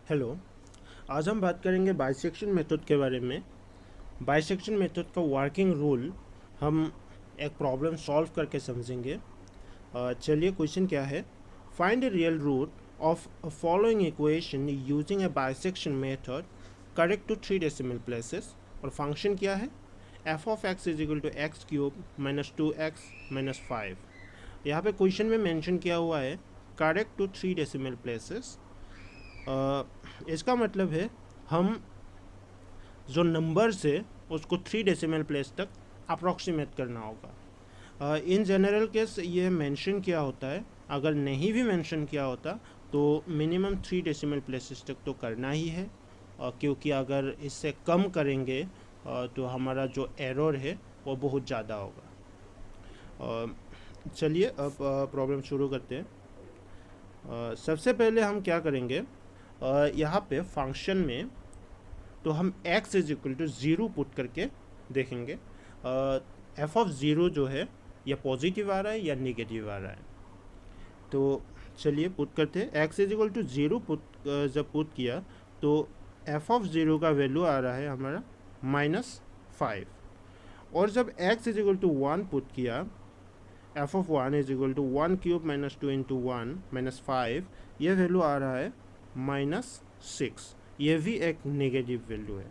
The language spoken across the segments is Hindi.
हेलो। आज हम बात करेंगे बाइसेक्शन मेथड के बारे में। बाइसेक्शन मेथड का वर्किंग रूल हम एक प्रॉब्लम सॉल्व करके समझेंगे। चलिए, क्वेश्चन क्या है। Find the real root of following equation using a bisection method correct to 3 decimal places. और फंक्शन क्या है, F of X is equal to X cube minus 2x minus 5। यहाँ पे क्वेश्चन में मेंशन किया हुआ है करेक्ट टू 3 डेसिमल प्लेसेस। इसका मतलब है हम जो नंबर्स है उसको 3 डेसिमल प्लेस तक अप्रॉक्सीमेट करना होगा। इन जनरल केस ये मेंशन किया होता है, अगर नहीं भी मेंशन किया होता तो मिनिमम 3 डेसिमल प्लेसेस तक तो करना ही है, क्योंकि अगर इससे कम करेंगे तो हमारा जो एरर है वो बहुत ज़्यादा होगा। चलिए अब प्रॉब्लम शुरू करते हैं। सबसे पहले हम क्या करेंगे, यहाँ पे फंक्शन में तो हम x is equal to 0 put करके देखेंगे एफ ऑफ 0 जो है या पॉजिटिव आ रहा है या नेगेटिव आ रहा है। तो चलिए पुट करते हैं। x इज इक्वल टू 0 जब पुट किया तो एफ ऑफ 0 का वैल्यू आ रहा है हमारा -5। और जब x is equal to 1 put किया, f of 1 is equal to 1 cube minus 2 into 1 minus 5, ये वैल्यू आ रहा है -6। ये भी एक नेगेटिव वैल्यू है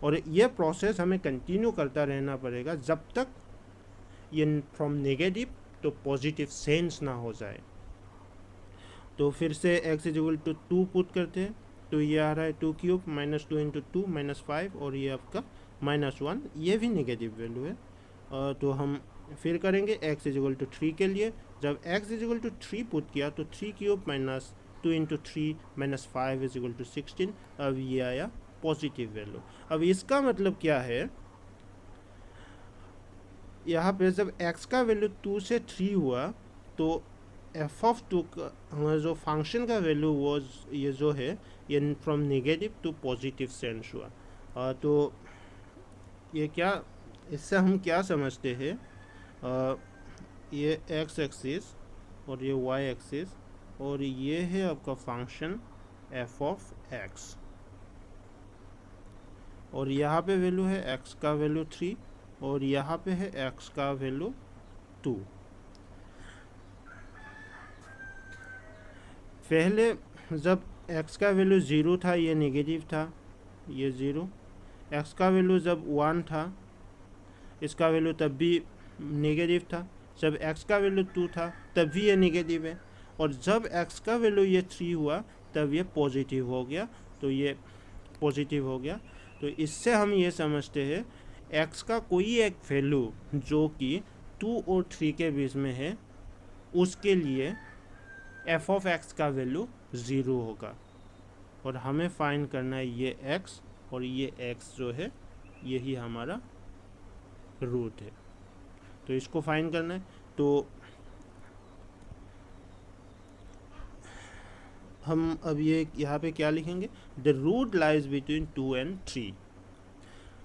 और ये प्रोसेस हमें कंटिन्यू करता रहना पड़ेगा जब तक ये from negative to positive sense ना हो जाए। तो फिर से x is equal to 2 put करते हैं तो ये आ रहा है 2 क्यूब माइनस 2 इंटू 2 माइनस 5 और ये आपका -1, ये भी नेगेटिव वैल्यू है। तो हम फिर करेंगे x इज इक्वल टू 3 के लिए। जब x is equal to 3 put किया तो 3 cube minus 2 into 3 minus 5 is equal to 16। अब ये आया पॉजिटिव वैल्यू। अब इसका मतलब क्या है, यहाँ पे जब x का वैल्यू 2 से 3 हुआ तो एफ ऑफ 2 का हमारा जो फंक्शन का वैल्यू वो ये जो है ये from negative to positive sense हुआ। तो ये क्या, इससे हम क्या समझते हैं, ये x एक्सिस और ये y एक्सिस और ये है आपका फंक्शन f ऑफ x और यहाँ पे वैल्यू है x का वैल्यू 3 और यहाँ पे है x का वैल्यू 2। पहले जब x का वैल्यू 0 था ये नेगेटिव था, ये 0। x का वैल्यू जब 1 था इसका वैल्यू तब भी नेगेटिव था। जब x का वैल्यू 2 था तब भी ये नेगेटिव है और जब x का वैल्यू ये 3 हुआ तब ये पॉजिटिव हो गया। तो ये पॉजिटिव हो गया। तो इससे हम ये समझते हैं x का कोई एक वैल्यू जो कि 2 और 3 के बीच में है उसके लिए f ऑफ x का वैल्यू 0 होगा और हमें फाइंड करना है ये x और ये x जो है यही हमारा रूट है। तो इसको फाइंड करना है। तो हम अब ये यहाँ पे क्या लिखेंगे, the root lies between 2 and 3।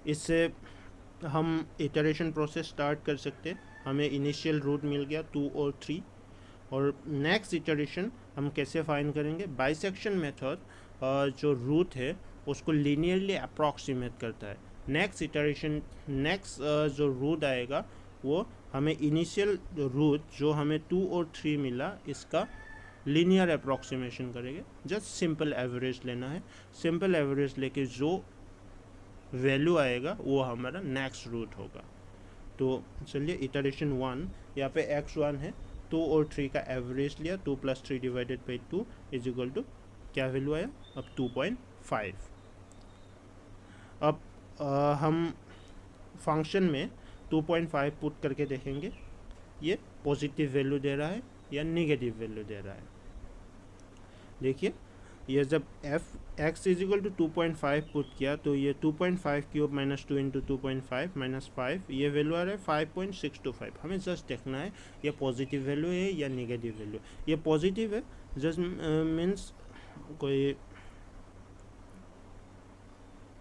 इससे हम इटरेशन प्रोसेस स्टार्ट कर सकते हैं। हमें इनिशियल रूट मिल गया 2 और 3 और नेक्स्ट इटरेशन हम कैसे फाइंड करेंगे, बाइसेक्शन मेथड जो रूट है उसको लीनियरली अप्रॉक्सीमेट करता है। नेक्स्ट इटरेशन नेक्स्ट जो रूट आएगा वो हमें इनिशियल रूट जो हमें 2 और 3 मिला इसका लीनियर अप्रॉक्सीमेशन करेंगे। जस्ट सिंपल एवरेज लेना है। सिंपल एवरेज लेके जो वैल्यू आएगा वो हमारा नेक्स्ट रूट होगा। तो चलिए इटरेशन 1, यहाँ पे x1 है, 2 और 3 का एवरेज लिया, 2 + 3 divided by 2 is equal to क्या वैल्यू आया, अब 2.5। अब हम फंक्शन में 2.5 पुट करके देखेंगे ये पॉजिटिव वैल्यू दे रहा है या नेगेटिव वैल्यू दे रहा है। देखिए ये जब x is equal to 2.5 put किया तो ये 2.5 क्यूब माइनस 2 इंटू 2.5 माइनस 5, ये वैल्यू आ रहा है 5.625। हमें जस्ट देखना है ये पॉजिटिव वैल्यू है या नेगेटिव वैल्यू। ये पॉजिटिव है, जस्ट मीन्स कोई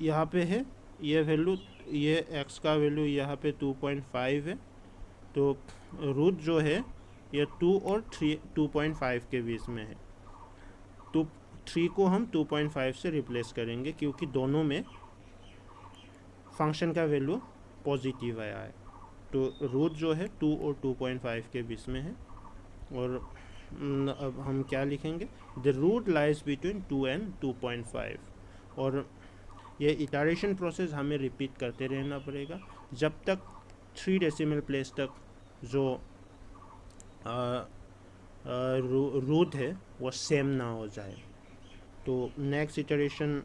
यहाँ पे है ये वैल्यू, ये x का वैल्यू यहाँ पे 2.5 है। तो रूट जो है ये 2 और 3 2.5 के बीच में है। 3 को हम 2.5 से रिप्लेस करेंगे क्योंकि दोनों में फंक्शन का वैल्यू पॉजिटिव आया है। तो रूट जो है 2 और 2.5 के बीच में है। और अब हम क्या लिखेंगे, the root lies between 2 and 2.5। और ये इटरेशन प्रोसेस हमें रिपीट करते रहना पड़ेगा जब तक 3 डेसिमल प्लेस तक जो रूट है वो सेम ना हो जाए। तो नेक्स्ट इटरेशन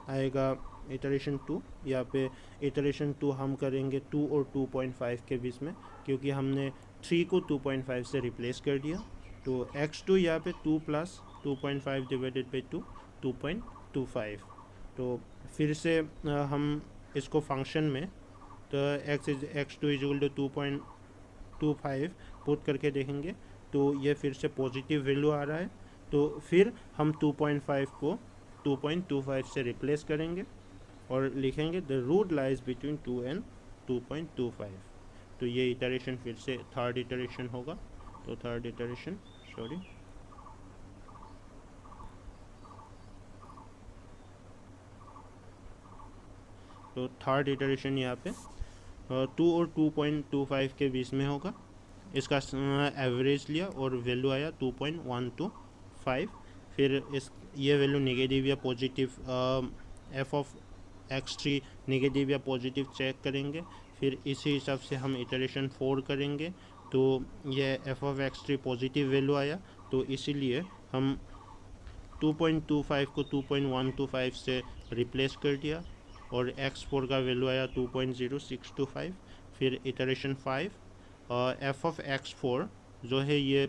आएगा इटरेशन 2। यहाँ पे इटरेशन 2 हम करेंगे 2 और 2.5 के बीच में क्योंकि हमने 3 को 2.5 से रिप्लेस कर दिया। तो x2 यहाँ पे 2 प्लस 2.5 डिवाइडेड बाई 2 2.25। तो फिर से हम इसको फंक्शन में तो x2 is equal to 2.25 put करके देखेंगे तो ये फिर से पॉजिटिव वैल्यू आ रहा है। तो फिर हम 2.5 को 2.25 से रिप्लेस करेंगे और लिखेंगे the root lies between 2 and 2.25। तो ये इटरेशन फिर से थर्ड इटरेशन होगा। तो थर्ड इटरेशन तो थर्ड इटरेशन यहाँ पे 2 और 2.25 के बीच में होगा। इसका एवरेज लिया और वैल्यू आया 2.125। फिर इस ये वैल्यू नेगेटिव या positive F of x3 negative या पॉजिटिव चेक करेंगे। फिर इसी हिसाब से हम इटरेशन 4 करेंगे। तो ये F of x3 positive value आया तो इसीलिए हम 2.25 को 2.125 से रिप्लेस कर दिया और x4 का वैल्यू आया 2.0625। फिर इटरेशन 5 एफ ऑफ x4 जो है ये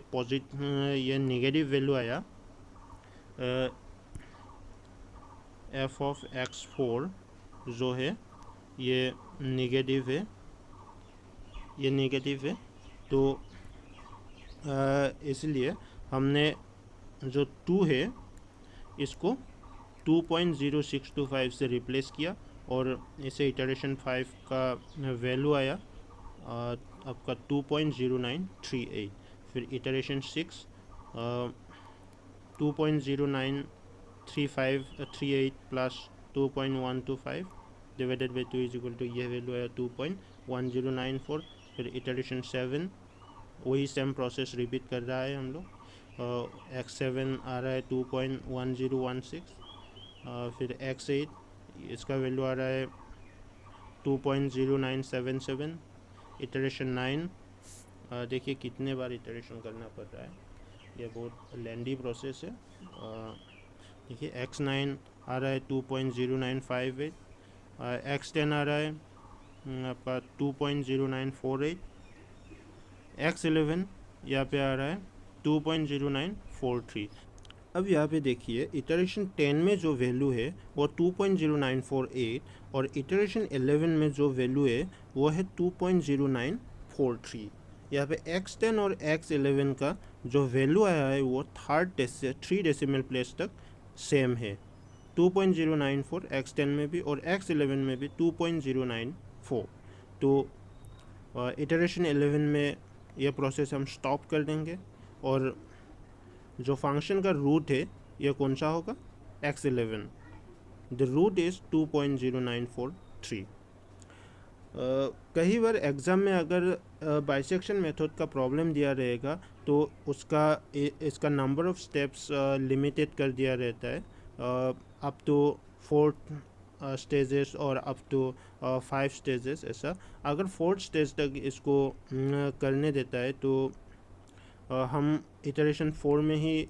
नेगेटिव वैल्यू आया। एफ ऑफ x4 जो है ये नेगेटिव है। तो इसलिए हमने जो 2 है इसको 2.0625 से रिप्लेस किया और इसे इटरेशन 5 का वैल्यू आया आपका 2.0938। फिर iteration 6 2.0938 plus 2.125 divided by 2 is equal to ये वैल्यू आया 2.1094। फिर इटरेशन 7 वही सेम प्रोसेस रिपीट कर रहा है हम लोग। x7 आ रहा है 2.1016। फिर x8 इसका वैल्यू आ रहा है 2.0977। इटरेशन 9 देखिए कितने बार इटरेशन करना पड़ रहा है, ये बहुत लेंदी प्रोसेस है। देखिए x9 आ रहा है 2.0958। x10 आ रहा है आपका 2.0948। x11 यहाँ पे आ रहा है 2.0943। अब यहाँ पे देखिए इटरेशन 10 में जो वैल्यू है वो 2.0948 और इटरेशन 11 में जो वैल्यू है वो है 2.0943। यहाँ पे x10 और x11 का जो वैल्यू आया है वो 3 डेसिमल प्लेस तक सेम है। 2.094 x10 में भी और x11 में भी 2.094। तो इटरेशन 11 में यह प्रोसेस हम स्टॉप कर देंगे और जो फंक्शन का रूट है यह कौन सा होगा, x11। The root is 2.0943। कई बार एग्ज़ाम में अगर बाइसेक्शन मेथड का प्रॉब्लम दिया रहेगा तो इसका नंबर ऑफ़ स्टेप्स लिमिटेड कर दिया रहता है अप टू 4 स्टेजेस और अप टू 5 स्टेजेस। ऐसा अगर 4th स्टेज तक इसको करने देता है तो हम इटरेशन 4 में ही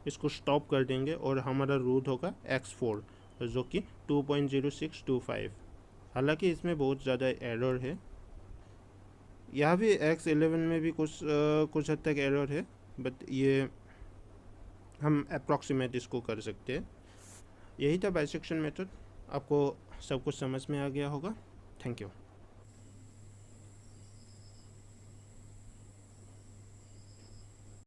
इसको स्टॉप कर देंगे और हमारा रूट होगा x4 जो कि 2.0625। हालांकि इसमें बहुत ज़्यादा एरर है। यहाँ भी x11 में भी कुछ हद तक एरर है, बट ये हम अप्रॉक्सीमेट इसको कर सकते हैं। यही था बाइसेक्शन मेथड। आपको सब कुछ समझ में आ गया होगा। Thank you.